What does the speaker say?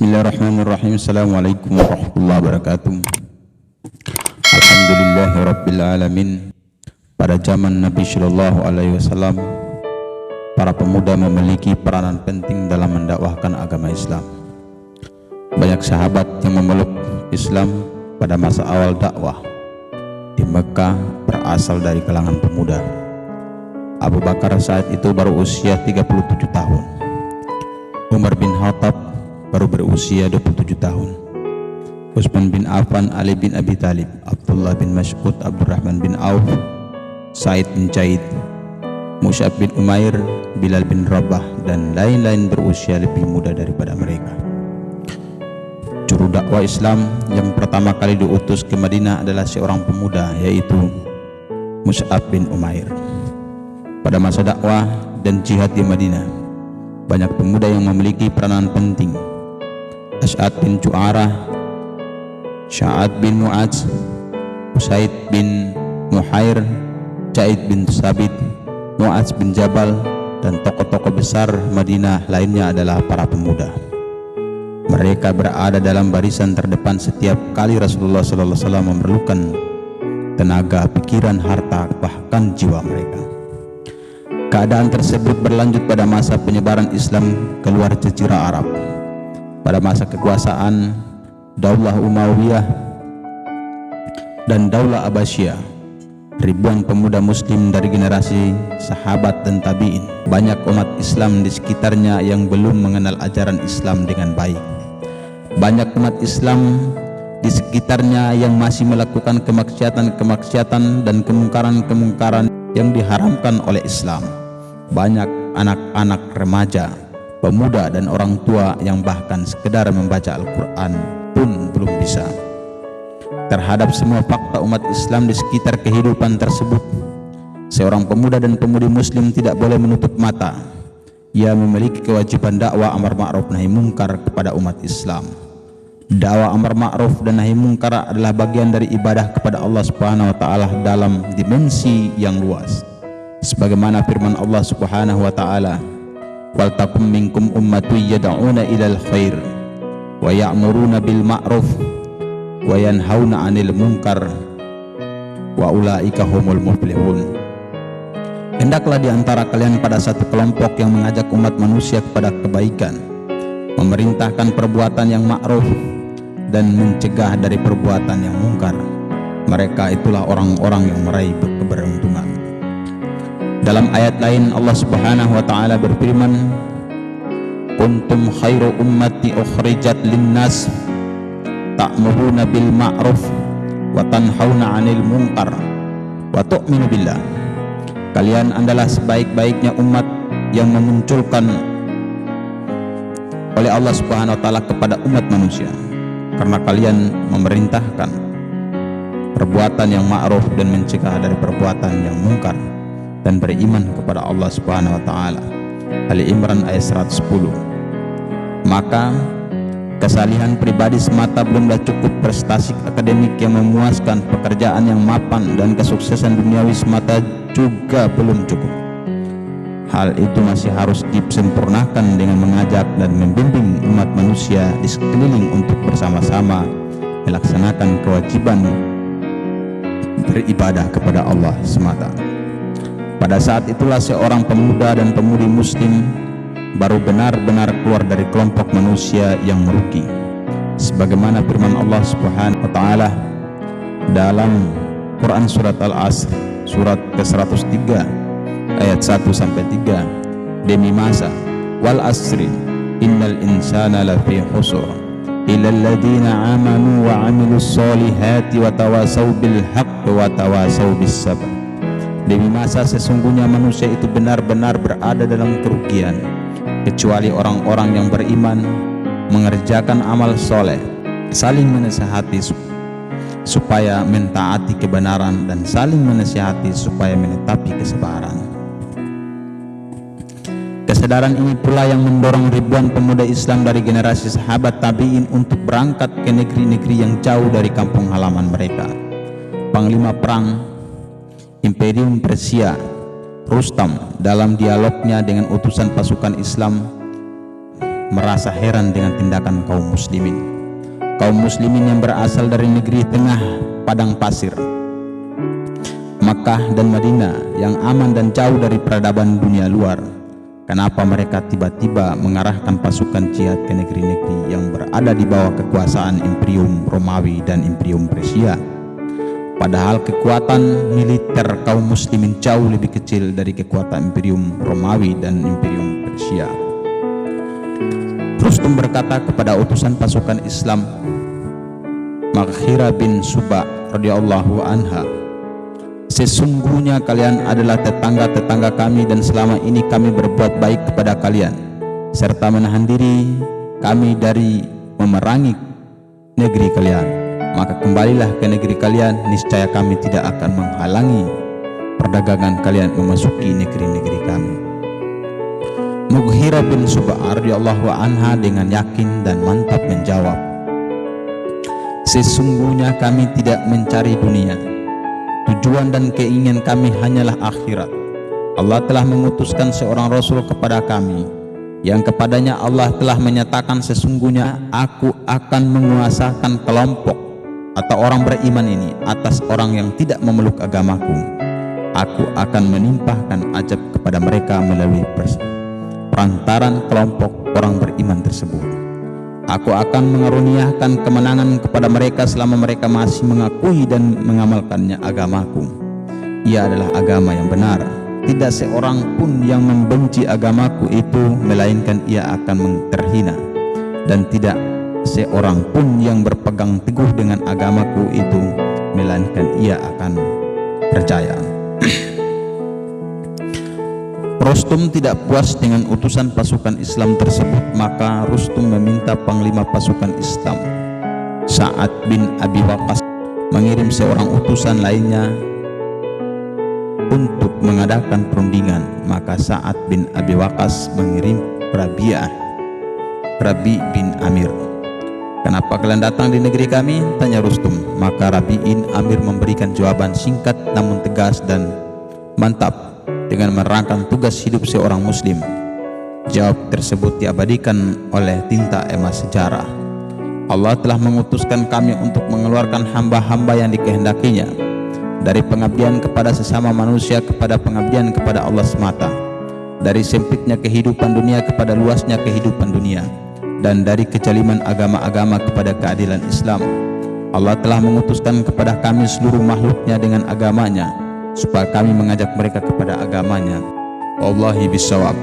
Bismillahirrahmanirrahim. Assalamualaikum warahmatullahi wabarakatuh. Alhamdulillahirrabbilalamin. Pada zaman Nabi Sallallahu Alaihi Wasallam, para pemuda memiliki peranan penting dalam mendakwahkan agama Islam. Banyak sahabat yang memeluk Islam pada masa awal dakwah di Mekah berasal dari kalangan pemuda. Abu Bakar saat itu baru usia 37 tahun. Umar bin Khattab baru berusia 27 tahun. Utsman bin Affan, Ali bin Abi Thalib, Abdullah bin Mas'ud, Abdurrahman bin Auf, Sa'id bin Zaid, Mus'ab bin Umair, Bilal bin Rabah, dan lain-lain berusia lebih muda daripada mereka. Juru dakwah Islam yang pertama kali diutus ke Madinah adalah seorang pemuda, yaitu Mus'ab bin Umair. Pada masa dakwah dan jihad di Madinah, banyak pemuda yang memiliki peranan penting. As'ad bin Ju'arah, Sya'ad bin Mu'adz, Usaid bin Muhair, Zaid bin Sabit, Mu'adz bin Jabal, dan tokoh-tokoh besar Madinah lainnya adalah para pemuda. Mereka berada dalam barisan terdepan setiap kali Rasulullah SAW memerlukan tenaga, pikiran, harta, bahkan jiwa mereka. Keadaan tersebut berlanjut pada masa penyebaran Islam keluar Jazirah Arab. Pada masa kekuasaan Daulah Umayyah dan Daulah Abbasiyah, ribuan pemuda muslim dari generasi sahabat dan tabi'in, banyak umat Islam di sekitarnya yang belum mengenal ajaran Islam dengan baik. Banyak umat Islam di sekitarnya yang masih melakukan kemaksiatan dan kemungkaran yang diharamkan oleh Islam. Banyak anak-anak remaja, pemuda, dan orang tua yang bahkan sekedar membaca Al-Quran pun belum bisa. Terhadap semua fakta umat Islam di sekitar kehidupan tersebut, seorang pemuda dan pemudi muslim tidak boleh menutup mata. Ia memiliki kewajiban dakwah amar ma'ruf nahi mungkar kepada umat Islam. Dakwah amar ma'ruf dan nahi mungkar adalah bagian dari ibadah kepada Allah Subhanahu wa taala dalam dimensi yang luas. Sebagaimana firman Allah Subhanahu wa taala, wal takum minkum ummatun yad'una ilal khair wa ya'muruna bil ma'ruf wa yanhauna 'anil munkar wa ulaika humul muflihun. Hendaklah di antara kalian pada satu kelompok yang mengajak umat manusia kepada kebaikan, memerintahkan perbuatan yang ma'ruf dan mencegah dari perbuatan yang mungkar. Mereka itulah orang-orang yang meraih keberuntungan. Dalam ayat lain Allah Subhanahu wa taala berfirman, kuntum khairu ummati ukhrijat linnas ta'muruna bil ma'ruf wa tanhauna 'anil munkar wa tu'minu billah. Kalian adalah sebaik-baiknya umat yang memunculkan oleh Allah Subhanahu wa taala kepada umat manusia, karena kalian memerintahkan perbuatan yang ma'ruf dan mencegah dari perbuatan yang mungkar dan beriman kepada Allah Subhanahu wa taala. Ali Imran ayat 110. Maka kesalihan pribadi semata belumlah cukup, prestasi akademik yang memuaskan, pekerjaan yang mapan, dan kesuksesan duniawi semata juga belum cukup. Hal itu masih harus disempurnakan dengan mengajak dan membimbing umat manusia di sekeliling untuk bersama-sama melaksanakan kewajiban beribadah kepada Allah semata. Pada saat itulah seorang pemuda dan pemudi muslim baru benar-benar keluar dari kelompok manusia yang merugi. Sebagaimana firman Allah Subhanahu wa taala dalam Quran surat Al-Asr surat ke-103 ayat 1 sampai 3, demi masa wal asri innal insana lafi khusr illa alladziina amanu wa 'amilus solihati wa tawasaw bil haqqi wa tawasaw bis sabr. Demi masa sesungguhnya manusia itu benar-benar berada dalam kerugian, kecuali orang-orang yang beriman, mengerjakan amal soleh, saling menasihati supaya mentaati kebenaran, dan saling menasihati supaya menetapi kesabaran. Kesadaran ini pula yang mendorong ribuan pemuda Islam dari generasi sahabat tabi'in untuk berangkat ke negeri-negeri yang jauh dari kampung halaman mereka. Panglima perang Imperium Persia Rustam dalam dialognya dengan utusan pasukan Islam merasa heran dengan tindakan kaum muslimin. Kaum muslimin yang berasal dari negeri tengah padang pasir, Makkah dan Madinah, yang aman dan jauh dari peradaban dunia luar. Kenapa mereka tiba-tiba mengarahkan pasukan jihad ke negeri-negeri yang berada di bawah kekuasaan Imperium Romawi dan Imperium Persia? Padahal kekuatan militer kaum muslimin jauh lebih kecil dari kekuatan Imperium Romawi dan Imperium Persia. Rustum berkata kepada utusan pasukan Islam, Maghira bin Suba radhiyallahu anha, sesungguhnya kalian adalah tetangga-tetangga kami dan selama ini kami berbuat baik kepada kalian serta menahan diri kami dari memerangi negeri kalian. Maka kembalilah ke negeri kalian, niscaya kami tidak akan menghalangi perdagangan kalian memasuki negeri-negeri kami. Mughirah bin Sub'a radhiyallahu anha dengan yakin dan mantap menjawab, sesungguhnya kami tidak mencari dunia. Tujuan dan keinginan kami hanyalah akhirat. Allah telah mengutuskan seorang Rasul kepada kami, yang kepadanya Allah telah menyatakan sesungguhnya aku akan menguasakan kelompok atau orang beriman ini atas orang yang tidak memeluk agamaku. Aku akan menimpahkan azab kepada mereka melalui perantaran kelompok orang beriman tersebut. Aku akan mengaruniakan kemenangan kepada mereka selama mereka masih mengakui dan mengamalkannya agamaku. Ia adalah agama yang benar. Tidak seorang pun yang membenci agamaku itu, melainkan ia akan terhina. Dan tidak seorang pun yang berpegang teguh dengan agamaku itu, melainkan ia akan percaya. Rustum tidak puas dengan utusan pasukan Islam tersebut, maka Rustum meminta panglima pasukan Islam, Sa'ad bin Abi Waqqas, mengirim seorang utusan lainnya untuk mengadakan perundingan. Maka Sa'ad bin Abi Waqqas mengirim Rabi bin Amir. Kenapa kalian datang di negeri kami? Tanya Rustum. Maka Rabi bin Amir memberikan jawaban singkat namun tegas dan mantap dengan menerangkan tugas hidup seorang muslim. Jawab tersebut diabadikan oleh tinta emas sejarah. Allah telah mengutuskan kami untuk mengeluarkan hamba-hamba yang dikehendakinya dari pengabdian kepada sesama manusia kepada pengabdian kepada Allah semata, dari sempitnya kehidupan dunia kepada luasnya kehidupan dunia, dan dari kejaliman agama-agama kepada keadilan Islam. Allah telah mengutuskan kepada kami seluruh makhluknya dengan agamanya, supaya kami mengajak mereka kepada agamanya. Wallahi bisawab.